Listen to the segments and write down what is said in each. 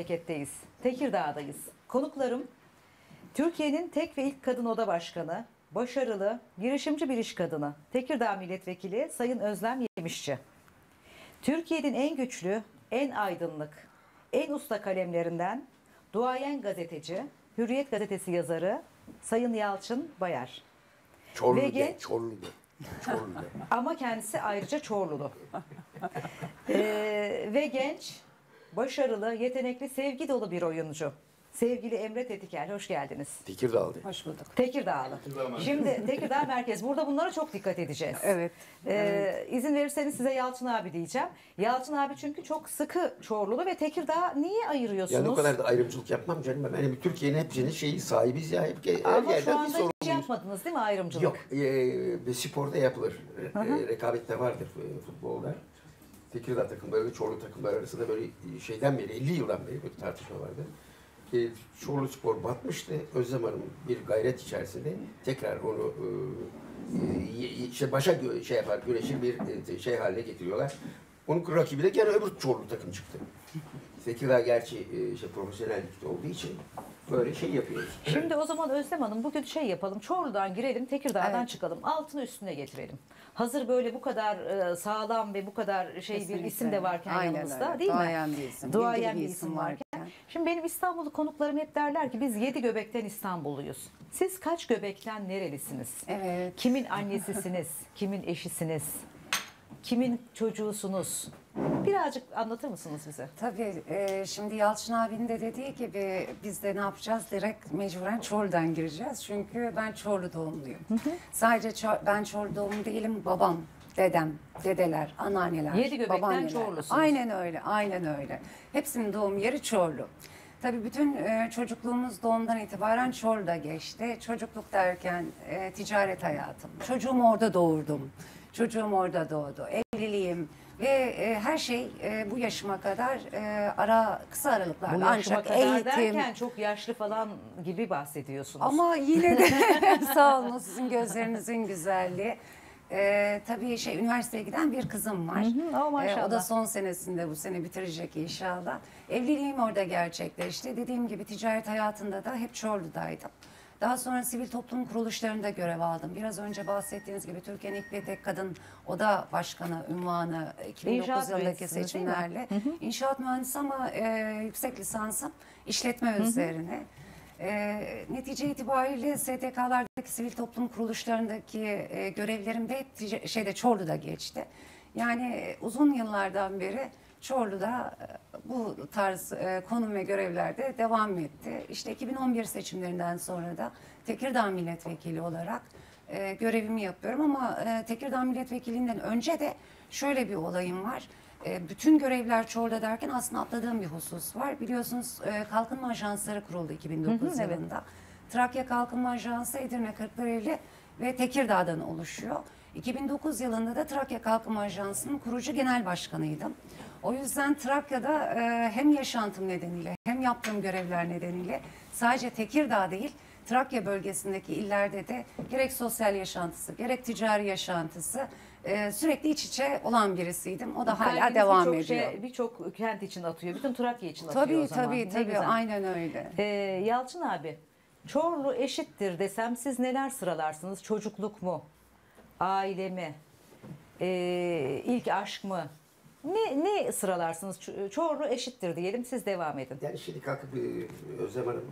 memleketteyiz. Tekirdağ'dayız. Konuklarım Türkiye'nin tek ve ilk kadın oda başkanı, başarılı, girişimci bir iş kadını, Tekirdağ Milletvekili Sayın Özlem Yemişçi. Türkiye'nin en güçlü, en aydınlık, en usta kalemlerinden duayen gazeteci, Hürriyet Gazetesi yazarı Sayın Yalçın Bayar. Çorlu Ve de, Çorlu de. Çorlu de. Ama kendisi ayrıca Çorlulu. Ve genç, başarılı, yetenekli, sevgi dolu bir oyuncu. Sevgili Emre Tetikel, hoş geldiniz. Tekirdağlı. Hoş bulduk. Tekirdağlı. Şimdi Tekirdağ merkez. Burada bunlara çok dikkat edeceğiz. Evet. İzin verirseniz size Yalçın abi diyeceğim. Yalçın abi çünkü çok sıkı Çorlulu ve Tekirdağ niye ayırıyorsunuz? Yani o kadar da ayrımcılık yapmam canım. Yani Türkiye'nin hepsinin şeyi sahibiz ya. Hep, her Ama şu yerden bir anda hiç sorumluyuz. yapmadınız değil mi ayrımcılık? Yok. Sporda yapılır. Rekabet de vardır futbolda. Tekirdağ takımları, Çorlu takımları arasında böyle şeyden beri, 50 yıldan beri bir tartışma vardı. Çorlu Spor batmıştı. Özlem Hanım bir gayret içerisinde tekrar onu işte başa güreşir bir şey haline getiriyorlar. Onun rakibi de gene öbür Çorlu takım çıktı. Tekirdağ gerçi profesyonel ligde olduğu için böyle şey yapıyoruz. Şimdi o zaman Özlem Hanım bugün şey yapalım. Çorlu'dan girelim, Tekirdağ'dan Evet. çıkalım. Altını üstüne getirelim. Hazır böyle bu kadar sağlam ve bu kadar şey Kesinlikle. bir isim de varken Aynen yanımızda öyle. değil mi? Duayen bir isim. Duayen bilgili bir isim varken. Şimdi benim İstanbullu konuklarım hep derler ki biz 7 göbekten İstanbulluyuz. Siz kaç göbekten nerelisiniz? Evet. Kimin annesisiniz? Kimin eşisiniz? Kimin çocuğusunuz? Birazcık anlatır mısınız bize? Tabii şimdi Yalçın abinin de dediği gibi biz de ne yapacağız? Direkt mecburen Çorlu'dan gireceğiz. Çünkü ben Çorlu doğumluyum. Sadece ben Çorlu doğumlu değilim. Babam, dedem, dedeler, anneanneler, 7 göbekten babaanneler. Çorlusunuz. Aynen öyle, aynen öyle. Hepsinin doğum yeri Çorlu. Tabii bütün çocukluğumuz doğumdan itibaren Çorlu'da geçti. Çocukluk derken ticaret hayatım. Çocuğumu orada doğurdum. Çocuğum orada doğdu. Evliliğim ve her şey bu yaşıma kadar kısa aralıklarla. Bu yaşıma Ancak kadar eğitim. derken çok yaşlı falan gibi bahsediyorsunuz. Ama yine de sağ olun sizin gözlerinizin güzelliği. Tabii üniversiteye giden bir kızım var. Maşallah. O da son senesinde bu sene bitirecek inşallah. Evliliğim orada gerçekleşti. Dediğim gibi ticaret hayatında da hep Çorlu'daydım. Daha sonra sivil toplum kuruluşlarında görev aldım. Biraz önce bahsettiğiniz gibi Türkiye'nin ilk ve tek kadın oda başkanı unvanı 2009 İnşaat yılındaki mühendisiniz, değil mi? seçimlerle. İnşaat mühendisi ama yüksek lisansım işletme üzerine. Netice itibariyle STK'lardaki sivil toplum kuruluşlarındaki görevlerim de hep Çorlu'da geçti. Yani uzun yıllardan beri Çorlu'da bu tarz konum ve görevlerde devam etti. İşte 2011 seçimlerinden sonra da Tekirdağ Milletvekili olarak görevimi yapıyorum ama Tekirdağ Milletvekiliğinden önce de şöyle bir olayım var. Bütün görevler Çorlu'da derken aslında atladığım bir husus var. Biliyorsunuz kalkınma ajansları kuruldu 2009 evet. yılında. Trakya Kalkınma Ajansı Edirne, Kırklareli ve Tekirdağ'dan oluşuyor. 2009 yılında da Trakya Kalkınma Ajansı'nın kurucu genel başkanıydım. O yüzden Trakya'da hem yaşantım nedeniyle hem yaptığım görevler nedeniyle sadece Tekirdağ değil, Trakya bölgesindeki illerde de gerek sosyal yaşantısı, gerek ticari yaşantısı sürekli iç içe olan birisiydim. O da hala Kalbiniz devam birçok ediyor. Birçok kent için atıyor. Bütün Trakya için atıyor Tabii o zaman. tabii Ne tabii güzel. aynen öyle. Yalçın abi, Çorlu eşittir desem siz neler sıralarsınız? Çocukluk mu? Aile mi? İlk aşk mı? Ne sıralarsınız? Çorlu eşittir diyelim, siz devam edin. Yani şimdi kalkıp Özlem Hanım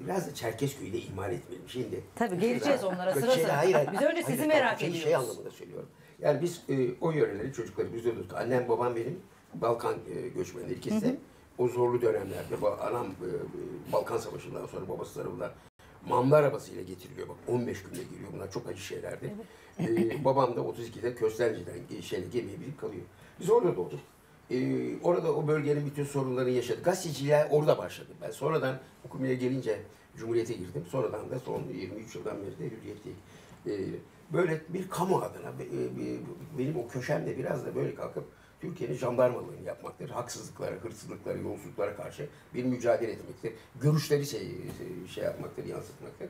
biraz da Çerkezköy'ü de ihmal etmeyelim. Şimdi Tabii geleceğiz onlara sıra sıra. Hayır, Biz önce sizi merak ediyoruz. Şey anlamında söylüyorum. Yani biz o yörelerin çocukları biz öldürdük. Annem babam benim Balkan göçmenleri ikisi de. O zorlu dönemlerde anam Balkan Savaşı'ndan sonra babası tarafından Mamlı arabasıyla getiriliyor. Bak 15 günde geliyor. Bunlar çok acı şeylerdi. Babam da 32'de Köstence'den gemiye binip kalıyor. Biz orada doğduk. Orada o bölgenin bütün sorunlarını yaşadık. Gazeteciliğe orada başladım. Ben sonradan okumaya gelince Cumhuriyet'e girdim. Sonradan da son 23 yıldan beri de Hürriyet'teyim. Böyle bir kamu adına benim o köşemde biraz da böyle kalkıp Türkiye'nin jandarmalığını yapmaktır. Haksızlıklara, hırsızlıklara, yolsuzluklara karşı bir mücadele etmektir. Görüşleri şey yapmaktır, yansıtmaktır.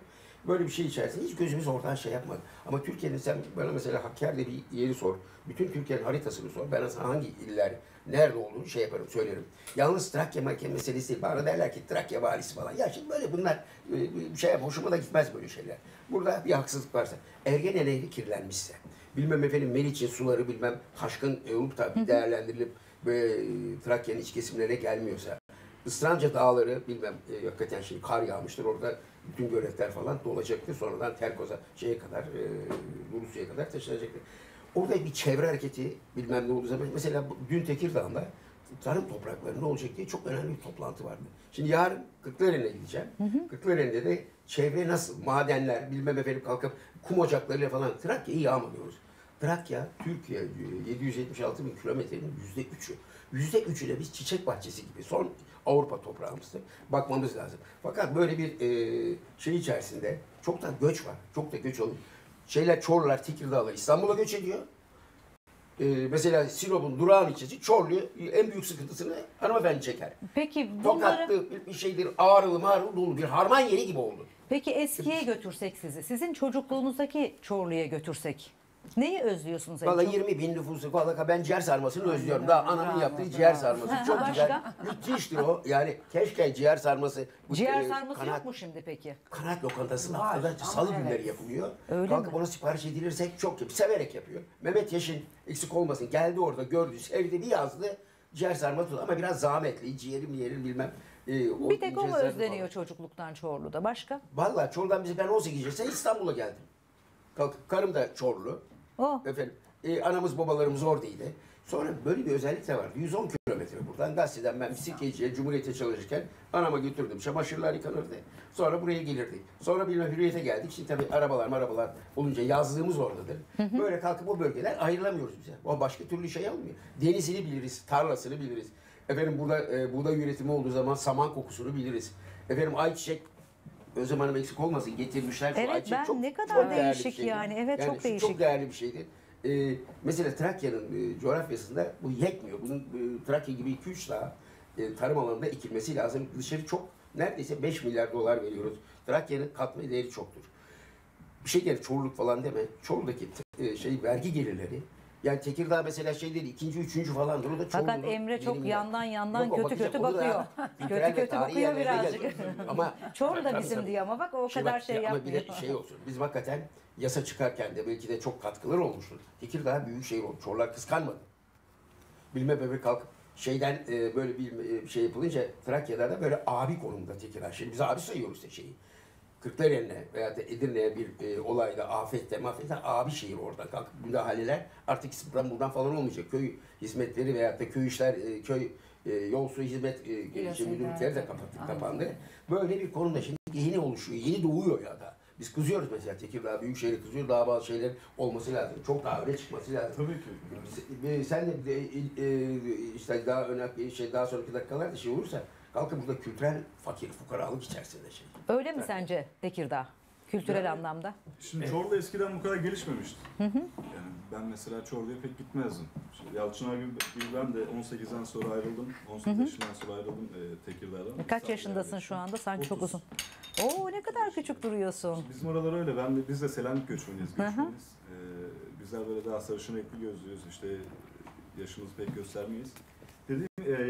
Böyle bir şey içerisinde hiç gözümüz oradan şey yapmadı. Ama Türkiye'nin sen bana mesela Hakkari'de bir yeri sor. Bütün Türkiye'nin haritasını sor. Ben sana hangi iller nerede olduğunu şey yaparım, söylerim. Yalnız Trakya meselesi değil. Bana derler ki Trakya valisi falan. Ya şimdi böyle bunlar bir şey hoşuma da gitmez böyle şeyler. Burada bir haksızlık varsa, Ergene Nehri kirlenmişse, bilmem efendim Meriç'in suları bilmem taşkın olup da değerlendirilip Trakya'nın iç kesimlerine gelmiyorsa, Isranca dağları bilmem hakikaten şimdi kar yağmıştır orada bütün göletler falan dolacaktır. Sonradan Terkoz'a şeye kadar Rusya'ya kadar taşınacaktır. Orada bir çevre hareketi bilmem ne olduğu zaman mesela dün Tekirdağ'da tarım toprakları ne olacak diye çok önemli bir toplantı vardı. Şimdi yarın Kırklareli'ne gideceğim. Kırklareli'nde de çevre nasıl, madenler bilmem efendim kalkıp kum ocaklarıyla falan Trakya'yı yağmalıyoruz. Trakya, Türkiye 776 bin kilometrenin %3'ü. %3'ü de biz çiçek bahçesi gibi son Avrupa toprağımızda bakmamız lazım. Fakat böyle bir şey içerisinde çok da göç var. Çok da göç oluyor. Çorlular, Tekirdağlar İstanbul'a göç ediyor. Mesela Sinop'un durağın içi Çorlu'yu en büyük sıkıntısını hanımefendi çeker. Peki bunları... Tokatlı bir şeydir, Ağrılı, Mağrılı dolu bir harman yeri gibi oldu. Peki eskiye götürsek sizi, sizin çocukluğunuzdaki Çorlu'ya götürsek neyi özlüyorsunuz en Valla çok? 20 bin nüfusu valla ben ciğer sarmasını özlüyorum. Daha anamın yaptığı ciğer sarması. Çok güzel. Müthiştir o. Yani keşke ciğer sarması. Ciğer sarması yok mu şimdi peki? Kanat lokantasında Var, haftada ama salı günleri evet. yapılıyor. Öyle Kalkıp mi? ona sipariş edilirsek çok severek yapıyor. Mehmet Yaşin eksik olmasın. Geldi orada gördü, sevdi bir yazdı. Ciğer sarması ama biraz zahmetli. Ciğerim bilmem. Bir tek o mu özleniyor çocukluktan Çorlu'da? Başka? Valla Çorlu'dan ben 18 yaşında İstanbul'a geldim. Karım da Çorlu. Oh. Efendim, anamız babalarımız oradaydı. Sonra böyle bir özellik de vardı. 110 kilometre buradan gazeteden ben Sirkeci'ye, Cumhuriyet'e çalışırken anama götürdüm. Çamaşırlar yıkanırdı. Sonra buraya gelirdik. Sonra bilmem Hürriyet'e geldik. Şimdi tabii arabalar olunca yazlığımız oradadır. Böyle kalkıp o bölgeler ayrılamıyoruz bize. O başka türlü şey almıyor. Denizini biliriz, tarlasını biliriz. Efendim burada buğday üretimi olduğu zaman saman kokusunu biliriz. Efendim ayçiçek Özlem Hanım eksik olmasın getirmişler. Şu Evet, ayçiçek ben çok, ne kadar çok değerli değişik bir şeydir. yani. Evet, çok şu değişik. Çok değerli bir şeydir. Mesela Trakya'nın coğrafyasında bu yetmiyor. Bunun Trakya gibi 2-3 daha tarım alanında ekilmesi lazım. Dışarı çok neredeyse 5 milyar dolar veriyoruz. Trakya'nın katma değeri çoktur. Bir şey gelir Çorluk falan deme. Çorlu'daki vergi gelirleri yani Tekirdağ mesela değil, ikinci, üçüncü falandır. O da Fakat Çorlu'nun Emre çok biriminde. yandan Yok, o kötü bakacak, kötü onu da bakıyor. kültürel ve Kötü tarihi bakıyor yerlerine birazcık. geleceğiz. Ama Çorlu da tabii, bizim tabii. diye ama bak o Şimdi kadar bak, şey ama bir yapmıyor. de şey olsun. Bizim hakikaten yasa çıkarken de belki de çok katkılar olmuştur. Tekirdağ büyük şehir oldu. Çorlular kıskanmadı. Bilme bebek kalkıp böyle bir şey yapılınca Trakya'da da böyle abi konumda Tekirdağ. Şimdi biz abi sayıyoruz işte şeyi. Kırklareli'ne veya da Edirne'ye bir olayda, afette, abi şehir oradan kalkıp müdahaleler artık İstanbul'dan falan olmayacak. Köy hizmetleri veya da köy işler, köy yol su hizmet müdürlükleri de kapandı. Böyle bir konuda şimdi yeni oluşuyor, yeni doğuyor ya da. Biz kızıyoruz mesela Tekirdağ Büyükşehir'e kızıyor, daha bazı şeyler olması lazım. Çok daha öne çıkması lazım. Tabii ki. Sen de işte daha önemli daha sonraki dakikalarda şey olursa kalkıp burada kültürel fakir fukaralık içerisinde şey. Öyle mi sence Tekirdağ? Kültürel Yani- anlamda. Şimdi Çorlu eskiden bu kadar gelişmemişti. Yani ben mesela Çorlu'ya pek gitmezdim. Şimdi Yalçın abi gibi ben de 18'den sonra ayrıldım. 18 yaşından sonra ayrıldım Tekirdağ'dan. Kaç yaşındasın şu anda? Sanki çok 30. uzun. Oo, ne kadar küçük duruyorsun. Bizim oralar öyle. Biz de Selanik göçmeniyiz. Bizler böyle daha sarışın renkli gözlüyüz. İşte yaşımızı pek göstermeyiz.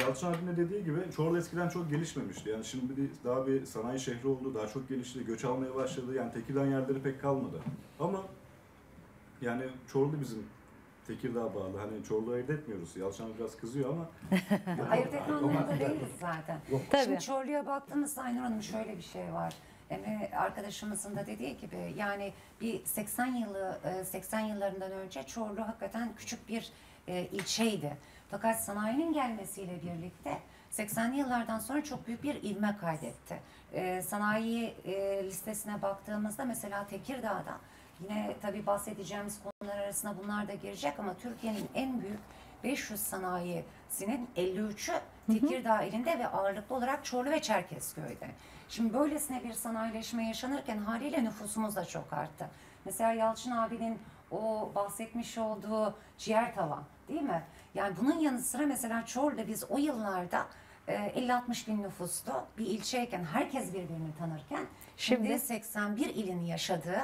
Yalçın abinin de dediği gibi Çorlu eskiden çok gelişmemişti. Yani şimdi daha bir sanayi şehri oldu, daha çok gelişti, göç almaya başladı. Yani Tekirdağ yerleri pek kalmadı. Ama yani Çorlu bizim Tekirdağ bağlı. Hani Çorlu'yu ayırt etmiyoruz. Yalçın abi biraz kızıyor ama. Ayırt etme anlamında değiliz zaten. Tabii. Şimdi Çorlu'ya baktığımızda Aynur Hanım şöyle bir şey var. Emre arkadaşımızın da dediği gibi yani bir 80 yıllarından önce Çorlu hakikaten küçük bir ilçeydi. Fakat sanayinin gelmesiyle birlikte 80'li yıllardan sonra çok büyük bir ivme kaydetti. Sanayi listesine baktığımızda mesela Tekirdağ'da yine tabii bahsedeceğimiz konular arasında bunlar da girecek ama Türkiye'nin en büyük 500 sanayisinin 53'ü Tekirdağ ilinde ve ağırlıklı olarak Çorlu ve Çerkezköy'de. Şimdi böylesine bir sanayileşme yaşanırken haliyle nüfusumuz da çok arttı. Mesela Yalçın abinin o bahsetmiş olduğu ciğer tavan. Değil mi? Yani bunun yanı sıra mesela Çorlu'da biz o yıllarda 50-60 bin nüfuslu bir ilçeyken, herkes birbirini tanırken şimdi Şimdi 81 ilin yaşadığı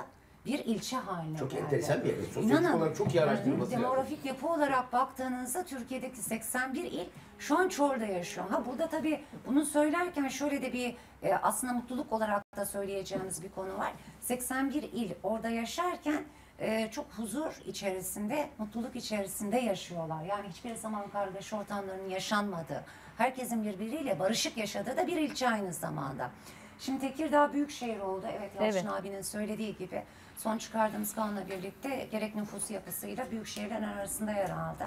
bir ilçe haline Çok geldi. enteresan bir yer. Sosyolojik İnanın, olarak çok iyi araştırılması lazım. demografik yapı olarak baktığınızda Türkiye'deki 81 il şu an Çorlu'da yaşıyor. Ha burada tabii bunu söylerken şöyle de bir aslında mutluluk olarak da söyleyeceğimiz bir konu var. 81 il orada yaşarken çok huzur içerisinde, mutluluk içerisinde yaşıyorlar. Yani hiçbir zaman kargaşa ortamlarının yaşanmadığı, herkesin birbiriyle barışık yaşadığı da bir ilçe aynı zamanda. Şimdi Tekirdağ büyükşehir oldu. Evet, Yalçın abinin söylediği gibi son çıkardığımız kanunla birlikte gerek nüfus yapısıyla büyükşehirlerin arasında yer aldı.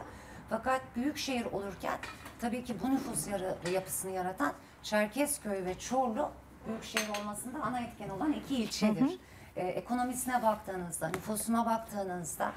Fakat büyükşehir olurken tabii ki bu nüfus yapısını yaratan Çerkezköy ve Çorlu büyükşehir olmasında ana etken olan iki ilçedir. Ekonomisine baktığınızda, nüfusuna baktığınızda,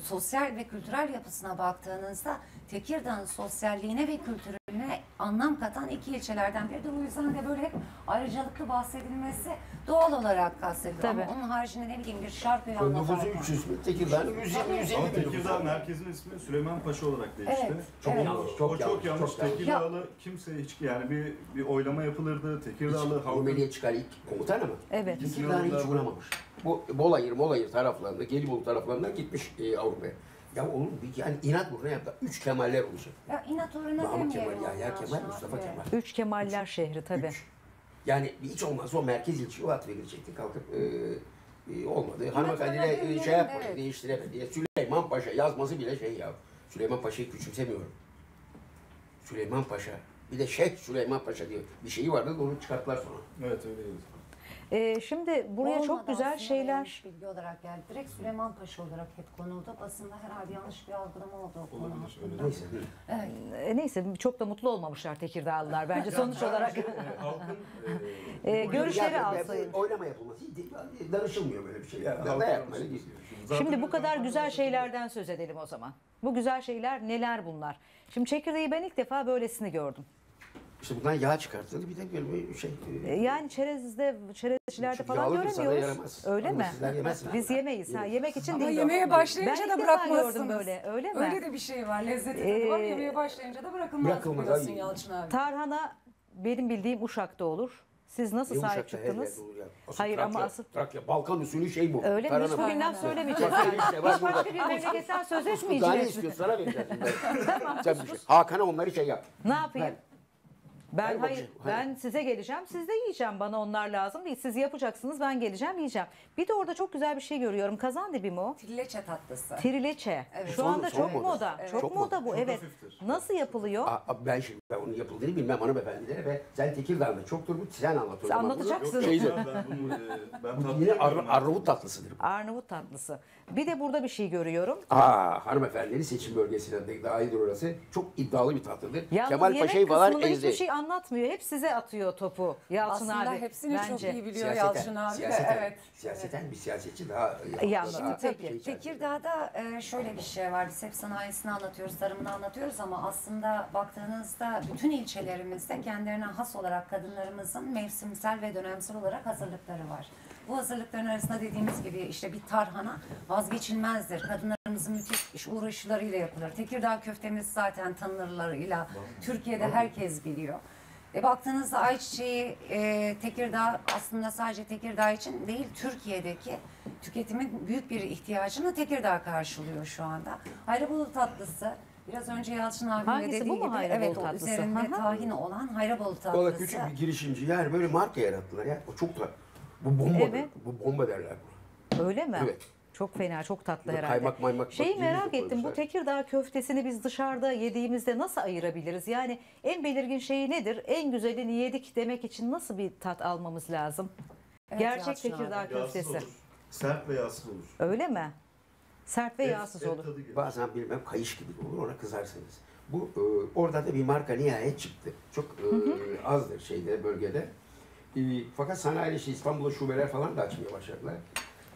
sosyal ve kültürel yapısına baktığınızda Tekirdağ'ın sosyalliğine ve kültürüne anlam katan iki ilçelerden biridir. O yüzden de böyle hep ayrıcalıklı bahsedilmesi doğal olarak kastedilir. Tabii. Ama onun haricinde ne bileyim bir şarkıyı Nüfusu anlatarken. 300 bin, Tekirdağ'ın 120 Ama 150 bin Tekirdağ nüfusu. merkezin ismi Süleyman Paşa olarak değişti. Evet, Çok evet. yanlış, O çok çok yanlış. yanlış. Çok yanlış. Tekirdağlı kimse hiç yani bir oylama yapılırdı. Tekirdağlı halkın Rumeli'ye çıkar ilk komutan ama evet. Tekirdağ'ı hiç vuramamış. Bu Bolayır taraflarında, Gelibolu taraflarından gitmiş Avrupa'ya. Ya oğlum yani inat uğruna yaptı. 3 Kemaller olacak. Ya inat uğruna Mahmut demeyelim. Kemal, Yahya ondan Kemal, sonra. Mustafa Evet. Kemal. 3 Kemaller şehri tabii. 3. Yani hiç olmazsa o merkez ilçeyi o atfedilecekti. Kalkıp olmadı. Hanımefendi de demeyelim, şey yapmadı, evet. değiştiremedi. Süleyman Paşa yazması bile şey ya. Süleyman Paşa'yı küçümsemiyorum. Süleyman Paşa. Bir de Şeyh Süleyman Paşa diyor. Bir şeyi vardı da onu çıkarttılar sonra. evet öyleydi. Şimdi buraya Olmadı çok güzel aslında, şeyler. yanlış bilgi olarak geldi. Direkt Süleyman Paşa olarak hep konuldu. Basında herhalde yanlış bir algılama oldu o konu Olabilir, hakkında. Neyse. Evet. Neyse çok da mutlu olmamışlar Tekirdağlılar bence sonuç olarak. Halkın Görüşleri Yani alsayın. oylama yapılması danışılmıyor böyle bir şey. yani Da halkın yapmalı değil. Zaten Şimdi bu kadar bir- güzel şeylerden söz edelim o zaman. Bu güzel şeyler neler bunlar? Şimdi çekirdeği ben ilk defa böylesini gördüm. İşte bundan yağ çıkartılır. Bir de böyle bir şey. Yani çerezcilerde Çok falan yağlıdır, sana göremiyoruz. yaramaz. Öyle Ama mi? sizler yemezsiniz. Biz yemeyiz. Ha, yemek için Ama değil. yemeğe başlayınca ben da ilk defa bırakmazsınız. gördüm böyle. Öyle mi? Öyle de bir şey var. Lezzeti tadı var. Yemeğe başlayınca da bırakılmaz diyorsun ay. Yalçın abi. Tarhana benim bildiğim Uşak'ta olur. Siz nasıl Ne sahip Uşak'ta her yerde çıktınız? olur ya. Hayır ama Trakya, asıl- Trakya, Balkan usulü şey bu. Öyle mi? Hiç Tarhana- bugün laf söylemeyeceğiz. Bak, yani. işte, bak Hiç burada. başka bir memleketten söz Daha ne etmeyeceğiz. istiyorsun? Sana vereceğim. Sen bir şey. Hakan'a onları şey yap. Ne yapayım? Ben Hayır, hayır, bakayım, ben size geleceğim, siz de yiyeceğim. Bana onlar lazım değil. Siz yapacaksınız, ben geleceğim, yiyeceğim. Bir de orada çok güzel bir şey görüyorum. Kazandibi mi o? Trileçe tatlısı. Trileçe. Evet. Şu anda Son çok moda. moda. Evet. Çok Çok moda bu, Çok evet. hafiftir. Nasıl yapılıyor? Ben şimdi onun yapıldığını bilmem hanımefendilere ve sen Tekirdağ'da çoktur bu sen anlatıyorsun. Sen Ama bunu- anlatacaksın. Şeydi, Ben bunu ben bu tatlı yine yapıyorum. Arnavut tatlısıdır. Arnavut tatlısı. Bir de burada bir şey görüyorum. Hanımefendinin seçim bölgesine dahidir orası. Çok iddialı bir tatlıdır. Yalnız Kemal yemek Paşa'yı falan kısmında hiçbir ezdi. şey anlatmıyor. Hep size atıyor topu Yalçın Aslında abi. hepsini çok bence. iyi biliyor Yalçın abi de. Siyaseten, Evet. siyaseten bir siyasetçi daha İyi anlattı, daha peki. şey içerisinde. Tekirdağ'da şöyle bir şey var. Biz hep sanayisini anlatıyoruz, tarımını anlatıyoruz ama aslında baktığınızda bütün ilçelerimizde kendilerine has olarak kadınlarımızın mevsimsel ve dönemsel olarak hazırlıkları var. Bu hazırlıkların arasında dediğimiz gibi işte bir tarhana vazgeçilmezdir. Kadınlarımızın müthiş uğraşlarıyla yapılır. Tekirdağ köftemiz zaten tanınırlarıyla Türkiye'de herkes biliyor. Baktığınızda ayçiçeği Tekirdağ aslında sadece Tekirdağ için değil Türkiye'deki tüketimin büyük bir ihtiyacını Tekirdağ karşılıyor şu anda. Hayrabolu tatlısı biraz önce Yalçın abinin de Hangisi, dediği bu mu gibi Hayrabolu evet o tatlısı? üzerinde Hı hı. tahin olan Hayrabolu Valla tatlısı. küçük bir girişimci yani böyle marka yarattılar ya. O çok da bu bomba. Evet. Bu bomba derler buna. Öyle mi? Evet. Çok fena, çok tatlı Böyle herhalde. kaymak maymak Şeyi bak, merak ceviz de ettim. Bu koymuşlar. Tekirdağ köftesini biz dışarıda yediğimizde nasıl ayırabiliriz? Yani en belirgin şeyi nedir? En güzelini yedik demek için nasıl bir tat almamız lazım? Evet, Gerçek Yalçın abi. Tekirdağ Yağsız köftesi. olur. Sert ve yağsız olur. Öyle mi? Sert ve Et- yağsız et olur. tadı gelir. Bazen bilmem kayış gibi de olur ona kızarsınız. Bu orada da bir marka nihayet çıktı. Çok azdır şeyde bölgede. Fakat sanayi işte İstanbul'da şubeler falan da açmaya başladılar.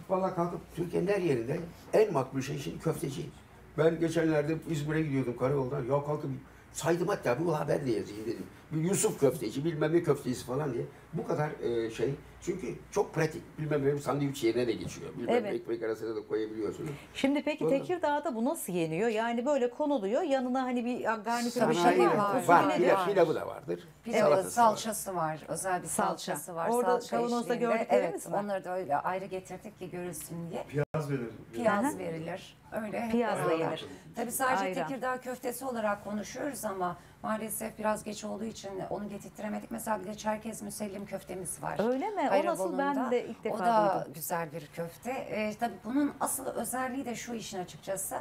Vallahi kalkıp Türkiye'nin her yerinde en makbul şey şimdi köfteci. Ben geçenlerde İzmir'e gidiyordum Karayol'dan. Ya kalkıp saydım hatta bu haber de yazayım dedim. Bir Yusuf köfteci bilmem ne köftecisi falan diye. Bu kadar şey. Çünkü çok pratik. Bilmem benim sandviç yerine de geçiyor. Bilmem Evet. ekmek arasına da koyabiliyorsunuz. Şimdi peki Doğru. Tekirdağ'da bu nasıl yeniyor? Yani böyle konuluyor, yanına hani bir garnitür bir şey Tabii var. var. Usulü Var. nedir? Pilavı da vardır. Bir de Salatası var. salçası var. Özel bir Salça. salçası var. Orada Salça kavanozda eşliğinde. gördüklerimiz Evet, mi? onları da öyle ayrı getirdik ki görülsün diye. Piyaz verir. Piyaz verilir. Öyle. Piyazla beraber. yenir. Tabii sadece Ayran. Tekirdağ köftesi olarak konuşuyoruz ama maalesef biraz geç olduğu için onu getirttiremedik. Mesela bir de Çerkez müsellim köftemiz var. Öyle mi? O nasıl? Ben Hayrabolun'da. de ilk defa O da duydum. güzel bir köfte. Tabii bunun asıl özelliği de şu işin açıkçası.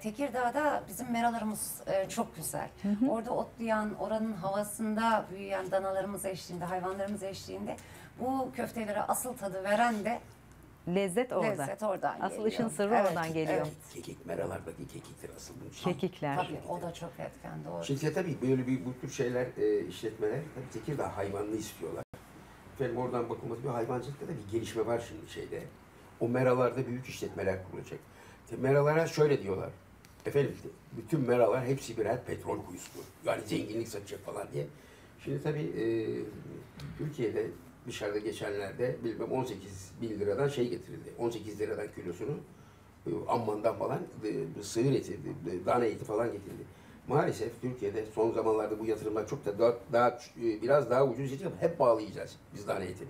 Tekirdağ'da bizim meralarımız çok güzel. Orada otlayan, oranın havasında büyüyen danalarımız eşliğinde, hayvanlarımız eşliğinde bu köftelere asıl tadı veren de Lezzet orada. lezzet oradan Asıl geliyor. işin sırrı Evet, oradan geliyor. evet. Kekik, meralardaki kekiktir asıl bunun şey. Kekikler. Tabii o da çok etken, doğru. Şimdi tabii böyle bu tür şeyler, işletmeler tabii Tekirdağ hayvanlı istiyorlar. Efendim oradan bakılması bir hayvancılıkta da bir gelişme var şimdi şeyde. O meralarda büyük işletmeler kurulacak. Meralara şöyle diyorlar. Efendim bütün meralar hepsi birer petrol kuyusudur. Yani zenginlik satacak falan diye. Şimdi tabii Türkiye'de dışarıda geçenlerde bilmem 18 bin liradan şey getirildi. 18 liradan kilosunu Amman'dan falan sığır eti, dana eti falan getirildi. Maalesef Türkiye'de son zamanlarda bu yatırımlar çok da biraz daha ucuz yiyecek ama hep bağlayacağız biz dana etini.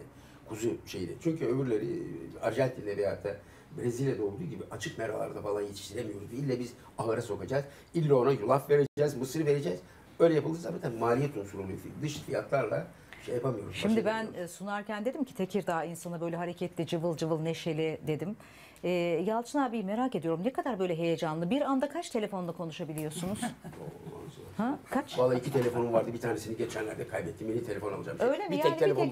Kuzu şeyini. Çünkü öbürleri Arjantin'de veyahut da Brezilya'da olduğu gibi açık meralarda falan yetiştiremiyoruz. İlle biz ahıra sokacağız. İlle ona yulaf vereceğiz, mısır vereceğiz. Öyle yapılırsa zaten maliyet unsuru oluyor. Dış fiyatlarla şey yapamıyoruz. Şimdi baş ben edemiyoruz. sunarken dedim ki Tekirdağ insanı böyle hareketli, cıvıl cıvıl, neşeli dedim. Yalçın abi merak ediyorum ne kadar böyle heyecanlı. Bir anda kaç telefonla konuşabiliyorsunuz? Ha? Kaç? Vallahi 2 telefonum vardı. Bir tanesini geçenlerde kaybettim. Yeni telefon alacağım. Öyle mi? Yani bir tek telefon.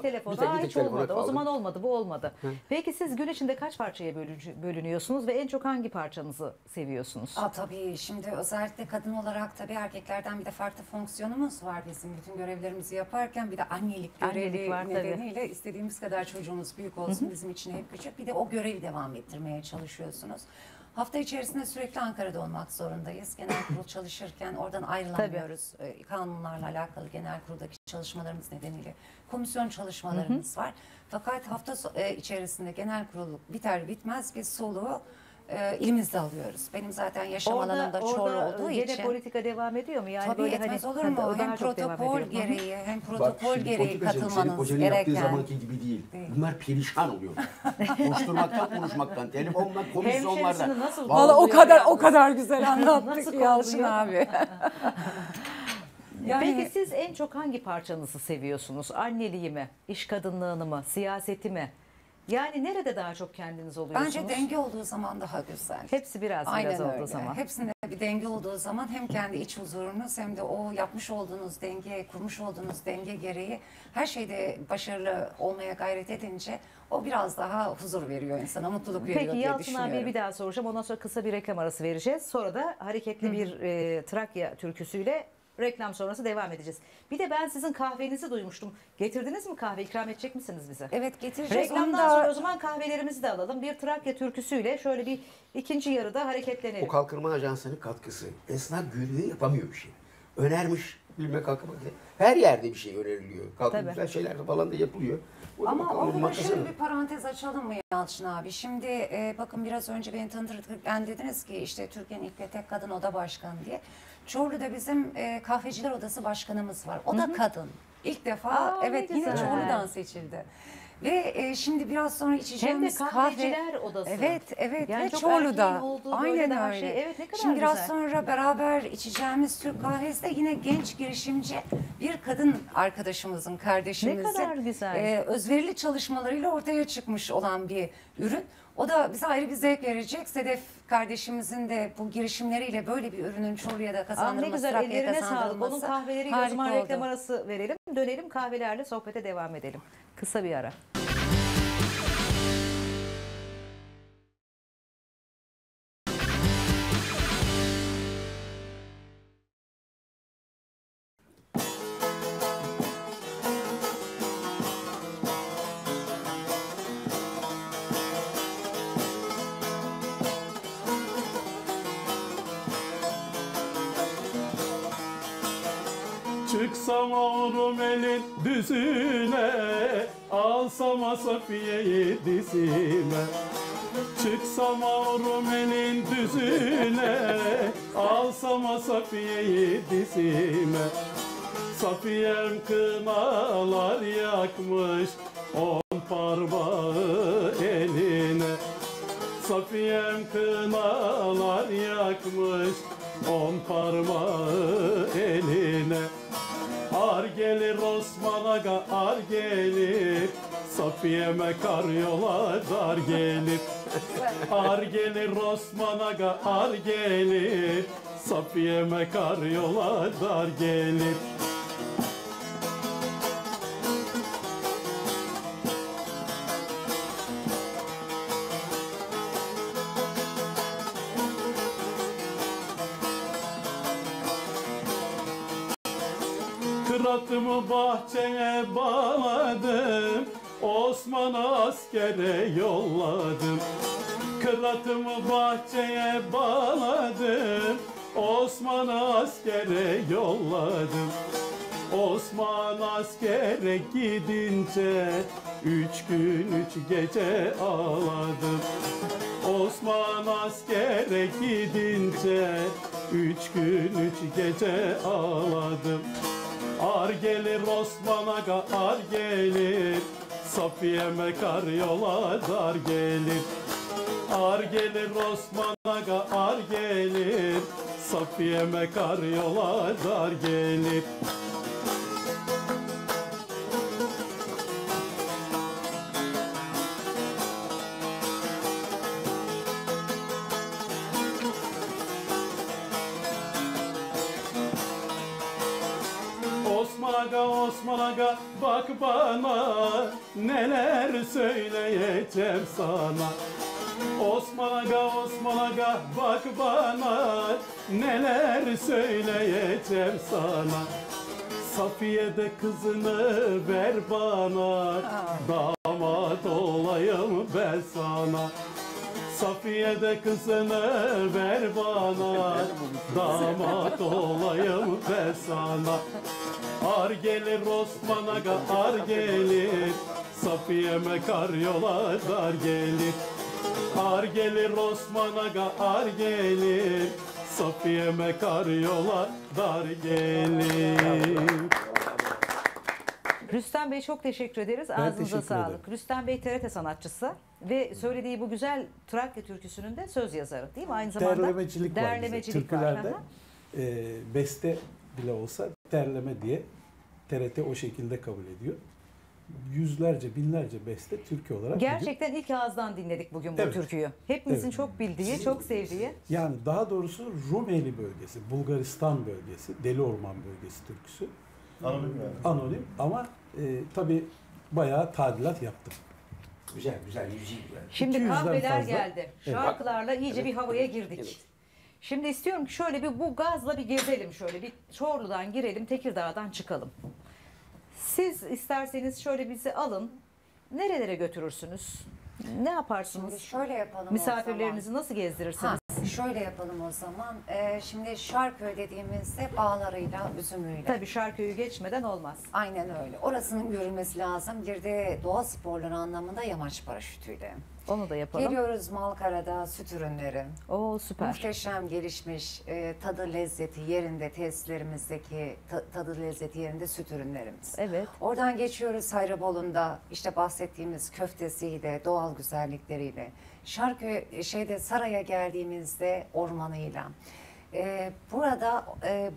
Aa, hiç telefona olmadı. O kaldım. zaman olmadı. Bu olmadı. Peki siz gün içinde kaç parçaya bölünüyorsunuz ve en çok hangi parçanızı seviyorsunuz? Tabii şimdi özellikle kadın olarak tabii erkeklerden bir de farklı fonksiyonumuz var bizim bütün görevlerimizi yaparken bir de annelik görevi Annelik var, tabii. nedeniyle istediğimiz kadar çocuğumuz büyük olsun bizim için hep küçük bir de o görevi devam ettirmeye çalışıyorsunuz. Hafta içerisinde sürekli Ankara'da olmak zorundayız. Genel kurul çalışırken oradan ayrılamıyoruz. Kanunlarla alakalı genel kuruldaki çalışmalarımız nedeniyle komisyon çalışmalarımız var. Fakat hafta içerisinde genel kurul biter bitmez biz soluğu ilimizde alıyoruz. Benim zaten yaşam alanımda Çorlu olduğu gene için. politika devam ediyor mu? Yani Tabii böyle etmez hani olur mu? daha Hem çok devam protokol ediyor. Hı hı. gereği hem Bak protokol şimdi gereği politikacı, senin katılmanız kocanın yaptığı gereken. zamanki gibi değil. Değil. Bunlar perişan oluyor. Koşturmaktan, konuşmaktan, telefonla, komisyonlardan. Hemşerisini nasıl Valla o kolluyor kadar yalnız? o kadar güzel anlattık Nasıl Yalçın kolluyor? abi. Peki siz en çok hangi parçanızı seviyorsunuz? Anneliği mi, iş kadınlığını mı, siyaseti mi? Yani nerede daha çok kendiniz oluyorsunuz? Bence denge olduğu zaman daha güzel. Hepsi biraz Aynen olduğu öyle. zaman. Hepsinde bir denge olduğu zaman hem kendi iç huzurunuz hem de o yapmış olduğunuz denge, kurmuş olduğunuz denge gereği her şeyde başarılı olmaya gayret edince o biraz daha huzur veriyor insana, mutluluk veriyor Peki diye Yalçın düşünüyorum. abiye bir daha soracağım. Ondan sonra kısa bir reklam arası vereceğiz. Sonra da hareketli bir Trakya türküsüyle reklam sonrası devam edeceğiz. Bir de ben sizin kahvenizi duymuştum. Getirdiniz mi kahve? İkram edecek misiniz bize? Evet getireceğiz. Onu Reklamdan da sonra o zaman kahvelerimizi de alalım. Bir Trakya türküsüyle şöyle bir ikinci yarıda hareketlenelim. O kalkınma ajansının katkısı. Esnaf görüyor, yapamıyor bir şey. Önermiş bilme kalkınma. Her yerde bir şey öneriliyor. Kalkın Tabii. güzel şeyler de falan da yapılıyor. O da ama bakalım orada makası şöyle mı? bir parantez açalım mı Yalçın abi? Şimdi bakın biraz önce beni tanıtırken dediniz ki işte Türkiye'nin ilk ve tek kadın oda başkanı diye. Çorlu'da bizim kahveciler odası başkanımız var. O da kadın. İlk defa Aa, ne evet yine güzel. Çorlu'dan seçildi. Ve şimdi biraz sonra Hem de içeceğimiz kahveciler odası. Evet, evet. Yani ve çok Çorlu'da. erkeğin olduğu böyle Aynen daha öyle. şey. Evet, ne kadar Şimdi biraz güzel. sonra beraber içeceğimiz Türk kahvesi de yine genç girişimci bir kadın arkadaşımızın, kardeşimizin Ne kadar güzel. özverili çalışmalarıyla ortaya çıkmış olan bir ürün. O da bize ayrı bir zevk verecek. Sedef kardeşimizin de bu girişimleriyle böyle bir ürünün Çorlu'ya da Aa, ne kazandırılması, güzel, Trakya'ya ellerine sağlık. kazandırılması Onun kahveleriyle o harika zaman oldu. reklam arası verelim. Dönelim kahvelerle sohbete devam edelim. Kısa bir ara. Çıksam avrum elin düzüne, alsam Safiye'yi dizime. Çıksam avrum elin düzüne, alsam Safiye'yi dizime. Safiyem kınalar yakmış 10 parmağı eline. Safiyem kınalar yakmış 10 parmağı eline. Ar gelir Osman Aga, ar gelir, Safiye'me kar yola dar gelir. Ar gelir Osman Aga, ar gelir, Safiye'me kar yola dar gelir. Kıratımı bahçeye bağladım, Osman'ı askere yolladım. Kıratımı bahçeye bağladım, Osman'ı askere yolladım. Osman askere gidince 3 gün 3 gece ağladım. Osman askere gidince 3 gün 3 gece ağladım. Ar gelir Osman Aga, ar gelir, Safiye'me kar yola dar gelir. Ar gelir Osman Aga, ar gelir, Safiye'me kar yola dar gelir. Osman Aga, Osman Aga, bak bana, neler söyleyeceğim sana. Osman Aga, Osman Aga, bak bana, neler söyleyeceğim sana. Safiye de kızını ver bana, damat olayım ben sana. Safiye de kızını ver bana, damat olayım ben sana. Ar gelir Osman Aga, ar gelir, Safiye'me kar yola dar gelir. Ar gelir Osman Aga, ar gelir, Safiye'me kar yola dar gelir. Rüstem Bey çok teşekkür ederiz. Ağzınıza teşekkür sağlık. ederim. Rüstem Bey TRT sanatçısı ve söylediği bu güzel Trakya türküsünün de söz yazarı değil mi? Aynı zamanda Derlemecilik var bize. Türkülerde Aha. beste bile olsa derleme diye TRT o şekilde kabul ediyor. Yüzlerce, binlerce beste türkü olarak bugün. Gerçekten ilk ağızdan dinledik bugün bu Evet. türküyü. Hepimizin Evet. çok bildiği, çok sevdiği. Yani daha doğrusu Rumeli bölgesi, Bulgaristan bölgesi, Deli Orman bölgesi türküsü. Anonim yani. Anonim ama tabii bayağı tadilat yaptım. Güzel, güzel, yüzey güzel. Şimdi 200'den kahveler fazla. geldi. Şarkılarla iyice bir havaya girdik. Evet. Şimdi istiyorum ki şöyle bir bu gazla bir gezelim şöyle bir Çorlu'dan girelim, Tekirdağ'dan çıkalım. Siz isterseniz şöyle bizi alın. Nerelere götürürsünüz? Ne yaparsınız? Şimdi şöyle yapalım Misafirlerinizi nasıl gezdirirsiniz? Şöyle yapalım o zaman. Şimdi Şarköy dediğimizde bağlarıyla, üzümüyle. Tabii Şarköy'ü geçmeden olmaz. Aynen öyle. Orasının görülmesi lazım. Bir de doğa sporları anlamında yamaç paraşütüyle. Onu da yapalım. Geliyoruz Malkara'da süt ürünleri. Oo süper. Muhteşem gelişmiş, tadı lezzeti yerinde, tesislerimizdeki tadı lezzeti yerinde süt ürünlerimiz. Evet. Oradan geçiyoruz Hayrabolu'nda işte bahsettiğimiz köftesiyle, doğal güzellikleriyle. Saray'a geldiğimizde ormanıyla. Burada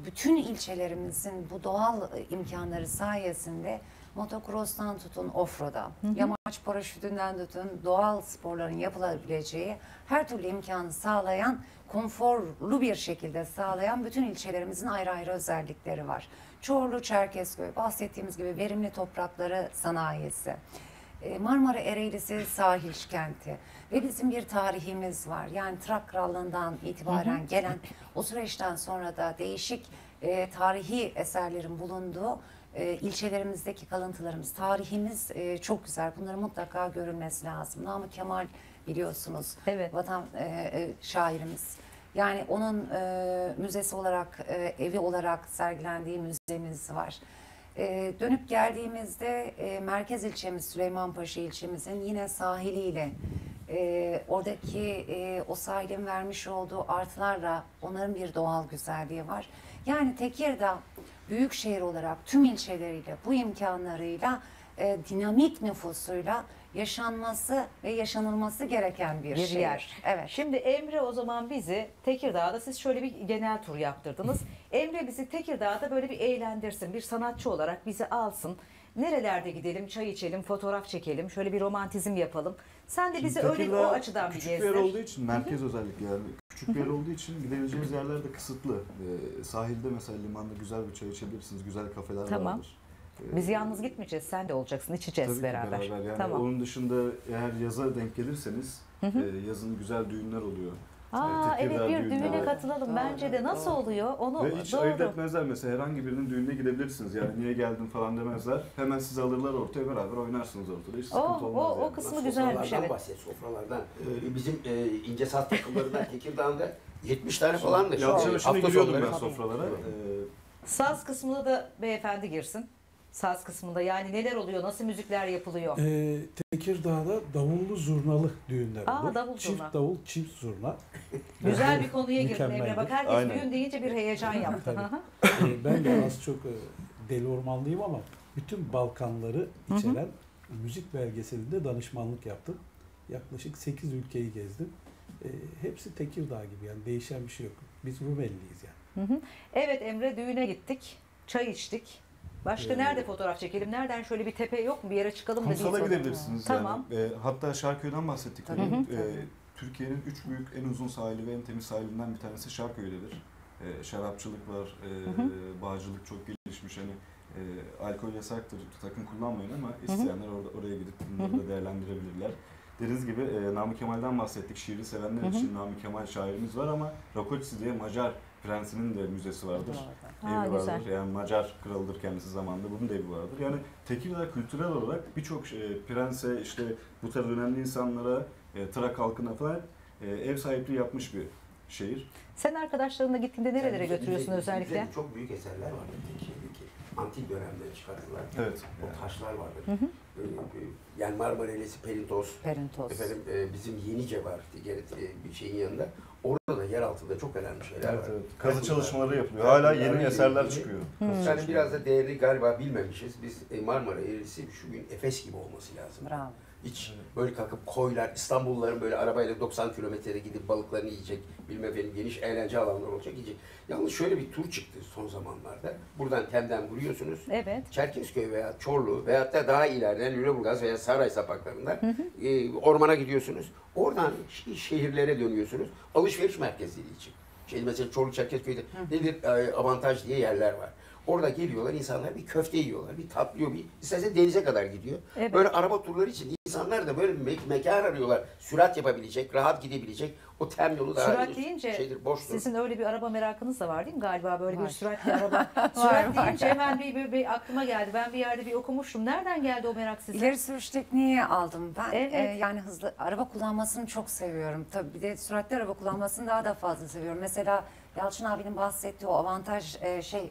bütün ilçelerimizin bu doğal imkanları sayesinde motocross'tan tutun offroad'a, yamaç paraşütünden tutun doğal sporların yapılabileceği her türlü imkanı sağlayan, konforlu bir şekilde sağlayan bütün ilçelerimizin ayrı ayrı özellikleri var. Çorlu, Çerkezköy, bahsettiğimiz gibi verimli toprakları sanayisi. Marmara Ereğlisi sahil kenti ve bizim bir tarihimiz var. Yani Trak Krallığı'ndan itibaren gelen o süreçten sonra da değişik tarihi eserlerin bulunduğu ilçelerimizdeki kalıntılarımız, tarihimiz çok güzel. Bunların mutlaka görülmesi lazım. Namık Kemal biliyorsunuz, Evet. vatan şairimiz. Yani onun müzesi olarak, evi olarak sergilendiği müzemiz var. Dönüp geldiğimizde merkez ilçemiz Süleymanpaşa ilçemizin yine sahiliyle oradaki o sahilin vermiş olduğu artılarla onların bir doğal güzelliği var. Yani Tekirdağ büyük şehir olarak tüm ilçeleriyle bu imkanlarıyla dinamik nüfusuyla yaşanması ve yaşanılması gereken bir şehir. yer. Evet. Şimdi Emre o zaman bizi Tekirdağ'da siz şöyle bir genel tur yaptırdınız. Emre bizi Tekirdağ'da böyle bir eğlendirsin. Bir sanatçı olarak bizi alsın. Nerelerde gidelim, çay içelim, fotoğraf çekelim, şöyle bir romantizm yapalım. Sen de bizi öyle o açıdan bir küçük bir yer gezdir. olduğu için, merkez özellikle yani küçük bir yer olduğu için gidebileceğiniz yerler de kısıtlı. Sahilde mesela limanda güzel bir çay içebilirsiniz, güzel kafeler Tamam. vardır. Biz yalnız gitmeyeceğiz, sen de olacaksın, içeceğiz Tabii ki beraber. Yani Tamam. onun dışında eğer yaza denk gelirseniz yazın güzel düğünler oluyor. Aa evet, Tekirdağ bir düğünleri. düğüne Evet, katılalım. doğru, Bence de nasıl doğru. oluyor onu Ve hiç ayırt doğru. etmezler mesela, herhangi birinin düğününe gidebilirsiniz. Yani niye geldin falan demezler. Hemen sizi alırlar ortaya, beraber oynarsınız ortada. Hiç sıkıntı olmaz o yani. kısmı güzelmiş, Sofralardan evet. bahset, sofralardan. Bizim ince saz takımlarından Tekirdağ'da 70 tane falandır. Yalçın'a şimdi Hafta giriyordum sonları. ben sofralara. Saz kısmında da beyefendi girsin. Saz kısmında yani neler oluyor, nasıl müzikler yapılıyor? Tekirdağ'da davullu zurnalı düğünler Aa, olur. davul Çift zurna. davul, çift zurna. Güzel bir konuya girdin Emre. Mükemmeldir. Bak herkes Aynen. düğün deyince bir heyecan yaptı. Tabii. Hı hı. Ben de az çok deli ormanlıyım ama bütün Balkanları içeren müzik belgeselinde danışmanlık yaptım. Yaklaşık 8 ülkeyi gezdim. Hepsi Tekirdağ gibi, yani değişen bir şey yok. Biz Rumeliyiz yani. Hı hı. Evet Emre, düğüne gittik. Çay içtik. Başka nerede fotoğraf çekelim? Nereden şöyle bir tepe yok mu? Bir yere çıkalım da bir Kumsal'a fotoğraf- gidebilirsiniz Tamam. yani. Hatta Şarköy'den bahsettik. Tabii. Demin. Türkiye'nin 3 büyük en uzun sahili ve en temiz sahilinden bir tanesi Şarköy'dedir. Şarapçılık var, bağcılık çok gelişmiş. Hani alkol yasaktır, sakın kullanmayın ama isteyenler oraya gidip bunları da değerlendirebilirler. Dediğiniz gibi Namık Kemal'den bahsettik. Şiiri sevenler için Namık Kemal şairimiz var ama Rakoczy diye Macar prensinin de müzesi vardır. Ha, Evi güzel. vardır. Yani Macar kralıdır kendisi zamanında. Bunun da evi vardır. Yani Tekirdağ kültürel olarak birçok prense, işte bu tarz önemli insanlara, Trak halkına falan ev sahipliği yapmış bir şehir. Sen arkadaşlarınla gittiğinde nerelere Yani götürüyorsun bize özellikle? çok büyük eserler vardır Tekirdağ'daki. Antik dönemde çıkartılan Evet. o taşlar vardır. Yani Marmara Elesi, Perintos, Perintos. efendim bizim Yenice var bir şeyin yanında. Orada da yer altında çok önemli şeyler var. Evet. Kazı çalışmaları yapılıyor. Hala yeni Yani eserler çıkıyor. Yani biraz da değerini galiba bilmemişiz. Biz Marmara Eğrisi şu gün Efes gibi olması lazım. Bravo. Hiç böyle kalkıp koylar, İstanbulluların böyle arabayla 90 kilometrede gidip balıklarını yiyecek, bilmem benim geniş eğlence alanları olacak yiyecek. Yalnız şöyle bir tur çıktı son zamanlarda. Buradan Tem'den vuruyorsunuz. Evet. Çerkezköy veya Çorlu veyahut da daha ileriden Lüleburgaz veya Saray sapaklarında ormana gidiyorsunuz. Oradan şehirlere dönüyorsunuz. Alışveriş merkezleri için. Mesela Çorlu Çerkezköy'de nedir avantaj diye yerler var. Orada geliyorlar insanlar, bir köfte yiyorlar, bir tatlı yiyor, bir istersen denize kadar gidiyor. Evet. Böyle araba turları için insanlar da böyle bir mekan arıyorlar. Sürat yapabilecek, rahat gidebilecek. O Tem yolu daha Sürat deyince boştur. sizin öyle bir araba merakınız da var değil mi galiba? Böyle bir Var. süratli araba. Sürat deyince hemen bir aklıma geldi. Ben bir yerde bir okumuştum. Nereden geldi o merak size? İleri sürüş tekniği aldım ben. Evet. Yani hızlı araba kullanmasını çok seviyorum. Tabii bir de süratli araba kullanmasını daha da fazla seviyorum. Mesela Yalçın abinin bahsettiği o avantaj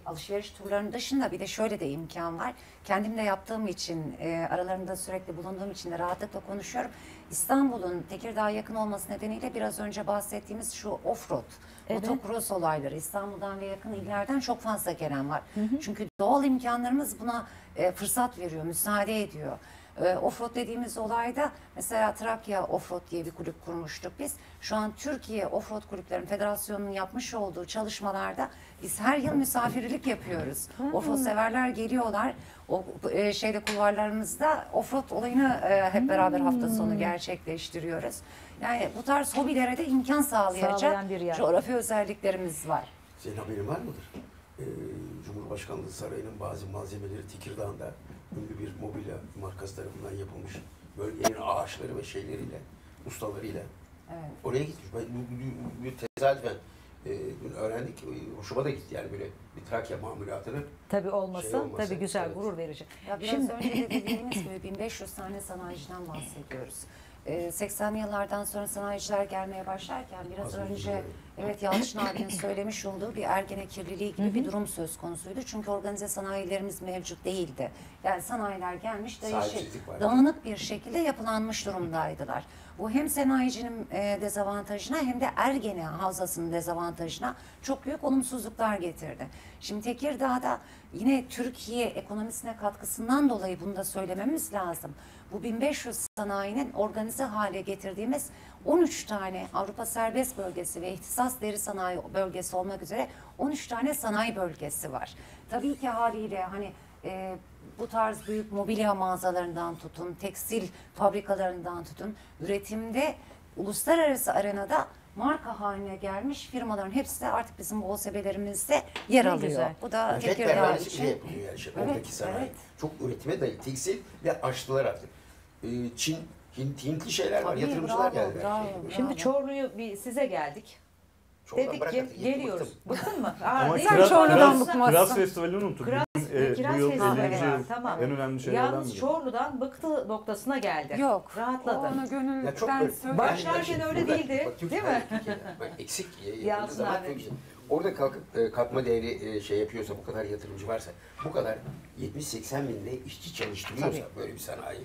alışveriş turlarının dışında bir de şöyle de imkan var. Kendim de yaptığım için aralarında sürekli bulunduğum için de rahatlıkla konuşuyorum. İstanbul'un Tekirdağ'a yakın olması nedeniyle biraz önce bahsettiğimiz şu off-road, Evet. motocross olayları İstanbul'dan ve yakın illerden çok fazla gelen var. Çünkü doğal imkanlarımız buna fırsat veriyor, müsaade ediyor. Offroad dediğimiz olayda mesela Trakya Offroad diye bir kulüp kurmuştuk biz. Şu an Türkiye Offroad Kulüplerin Federasyonu'nun yapmış olduğu çalışmalarda biz her yıl misafirlik yapıyoruz. Offroad severler geliyorlar. O kulvarlarımızda offroad olayını hep beraber hafta sonu gerçekleştiriyoruz. Yani bu tarz hobilere de imkan Sağlayan sağlayacak bir yer. coğrafi özelliklerimiz var. Senin haberin var mıdır? Cumhurbaşkanlığı Sarayı'nın bazı malzemeleri Tekirdağ'da ünlü bir mobilya markası tarafından yapılmış. Bölgenin ağaçları ve şeyleriyle, ustalarıyla. Evet. Oraya gitmiş. Bu tesadüfen dün öğrendik. Hoşuma da gitti yani böyle bir Trakya mamulatını. Tabii olması, Şey olması, tabii güzel, evet. gurur verici. Ya biraz Şimdi önce de dediğimiz gibi 1500 tane sanayiciden bahsediyoruz. 80'li yıllardan sonra sanayiciler gelmeye başlarken biraz Az önce önce Evet, Yalçın abinin söylemiş olduğu bir Ergene kirliliği gibi bir durum söz konusuydu. Çünkü organize sanayilerimiz mevcut değildi. Yani sanayiler gelmiş, Sahipsizlik var. dağınık bir şekilde yapılanmış durumdaydılar. Bu hem sanayicinin dezavantajına hem de Ergene havzasının dezavantajına çok büyük olumsuzluklar getirdi. Şimdi Tekirdağ'da yine Türkiye ekonomisine katkısından dolayı bunu da söylememiz lazım. Bu 1500 sanayinin organize hale getirdiğimiz 13 tane Avrupa Serbest Bölgesi ve İhtisas Deri Sanayi Bölgesi olmak üzere 13 tane sanayi bölgesi var. Tabii ki haliyle hani bu tarz büyük mobilya mağazalarından tutun, tekstil fabrikalarından tutun, üretimde uluslararası arenada marka haline gelmiş firmaların hepsi de artık bizim bu OSB'lerimizde yer Ne alıyor. güzel. Bu da Jet Tekirdağ pervanesi bile için. yapılıyor yani. Evet, Oradaki sanayi. evet. Çok üretime dayalı. Tekstil ve aşçılar artık. Hintli şeyler var. Tabii, Yatırımcılar bravo, geldiler. bravo. Şimdi Çorlu'yu bir size geldik. Çorlu'dan Dedik bırak ki artık, geliyoruz. bıktım. Bıktın mı? Ama değil Sen mi? Çorlu'dan Kiraz bıkmazsın. Festivali'ni unuttuk. Kiraz Bu yıl Festivali 50. var, yıl tamam. en önemli şeylerden Yalnız biri. Çorlu'dan bıktı noktasına geldi. Yok. Rahatladı. Onu Ya çok gönülden böyle- söylüyorum. Başlarken öyle Burada- değildi, bak, Türkiye- değil mi? Türkiye'de bak, eksik yapıldığı Yalçın zaman abi. çok güzel. Orada kalkıp katma değeri şey yapıyorsa, bu kadar yatırımcı varsa, bu kadar 70-80 binde işçi çalıştırıyorsa böyle bir sanayi,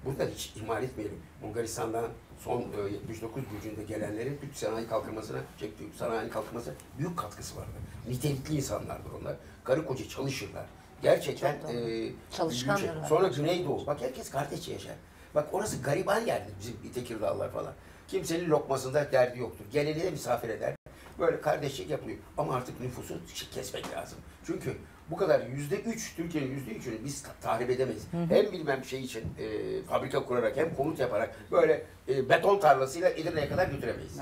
burada hiç ihmal etmeyelim. Bulgaristan'dan son 79 gücünde gelenlerin Türk sanayi kalkınmasına, Türk sanayinin kalkınmasına büyük katkısı vardı. Nitelikli insanlardır onlar. Karı koca çalışırlar. Gerçekten Çalışkandırlar. sonra Güneydoğu. Bak herkes kardeşçe yaşar. Bak orası gariban yerdir bizim Tekirdağlılar falan. Kimsenin lokmasında derdi yoktur. Geleni de misafir eder. Böyle kardeşlik yapılıyor. Ama artık nüfusu kesmek lazım. Çünkü bu kadar %3, Türkiye'nin %3'ünü biz tahrip edemeyiz. Hem bilmem şey için fabrika kurarak hem konut yaparak böyle beton tarlasıyla Edirne'ye kadar götüremeyiz.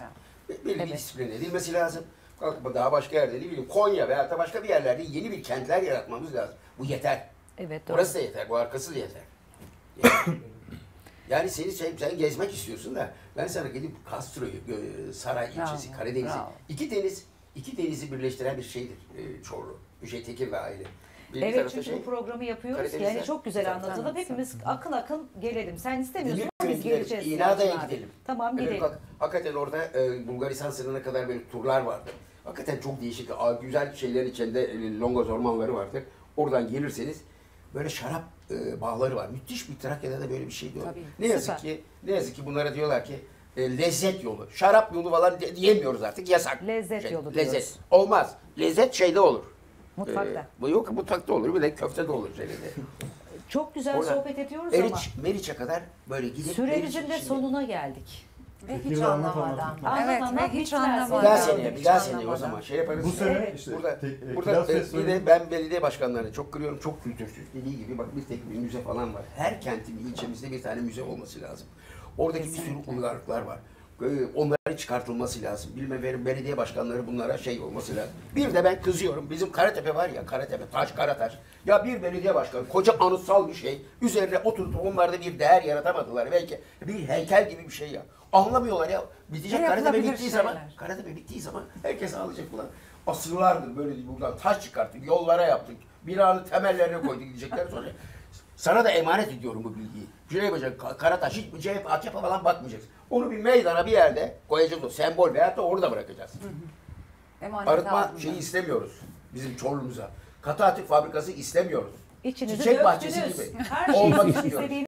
Belli bir disiplin edilmesi lazım. Kalkıp daha başka yerde ne bileyim Konya veya da başka bir yerlerde yeni bir kentler yaratmamız lazım. Bu yeter. Evet, doğru. Orası da yeter, bu arkası da yeter. Yani sen gezmek istiyorsun da ben sana gidip Castro'yu, Saray ilçesi, Bravo, Karadeniz'i, bravo. iki denizi birleştiren bir şeydir Çorlu. Tekirdağ ile. Bir Evet, tarafta çünkü bu programı yapıyoruz ki Karadeniz'den- yani çok güzel Tabii, anlatalım. tabii. Hepimiz akın akın gelelim. Sen istemiyorsun Gidelim, ama biz gidelim. geleceğiz. İnada'ya Yalçın abi. gidelim. Tamam, Evet, gidelim. bak, hakikaten orada Bulgaristan sınırına kadar böyle turlar vardı. Hakikaten çok değişik, güzel şeyler içinde Longoz ormanları vardır. Oradan gelirseniz böyle şarap bağları var. Müthiş bir Trakya'da da böyle bir şey diyor. Tabii, Ne yazık ki bunlara diyorlar ki lezzet yolu. Şarap yolu falan diyemiyoruz artık. Yasak. Lezzet yolu Lezzet. diyoruz. Olmaz. Lezzet şeyde olur. Mutfakta. Bu yok mutfakta olur. Bir de köfte de olur şeyde. Çok güzel Orada sohbet ediyoruz ama Meriç'e kadar böyle gidip süremizin Meriç de içinde- sonuna geldik. Ve hiç Tekirdağ anlamadan. anlat, Evet, anlat, ve hiç bitmez. anlamadan. Bir daha seneye, Hiç bir daha seneye o anlamadan. zaman şey yaparız. Bu sene Evet. işte Burada Kiraz bir Festivali de ben belediye başkanlarını çok kırıyorum, çok kültürsüz. Dediği gibi bak bir tek bir müze falan var. Her kentin, ilçemizde bir tane müze olması lazım. Oradaki bir sürü uygarlıklar var. Onların çıkartılması lazım. Bilmem belediye başkanları bunlara şey olması lazım. Bir de ben kızıyorum. Bizim Karatepe var ya, Karatepe, Karataş. Ya bir belediye başkanı, koca anıtsal bir şey. Üzerine oturup onlarda bir değer yaratamadılar. Belki bir heykel gibi bir şey ya. Anlamıyorlar ya. Bitecek Ne Karatepe yapılabilir bittiği zaman, şeyler? Karatepe bittiği zaman herkes ağlayacak ulan. Asırlardır böyle buradan taş çıkarttık, yollara yaptık. Binanın temellerine koyduk diyecekler sonra. Sana da emanet ediyorum bu bilgiyi. Cüneyt Hoca, Karataş, hiç CHP, AKP falan bakmayacaksın. Onu bir meydana bir yerde koyacağız o sembol veyahut da orada bırakacağız. Emanet Arıtma altında. şeyi istemiyoruz bizim Çorlu'muza. Katı atık fabrikası istemiyoruz. İçinizi Çiçek bahçesi döktünüz. gibi Her şeyi olmak sizin istiyoruz. istediğiniz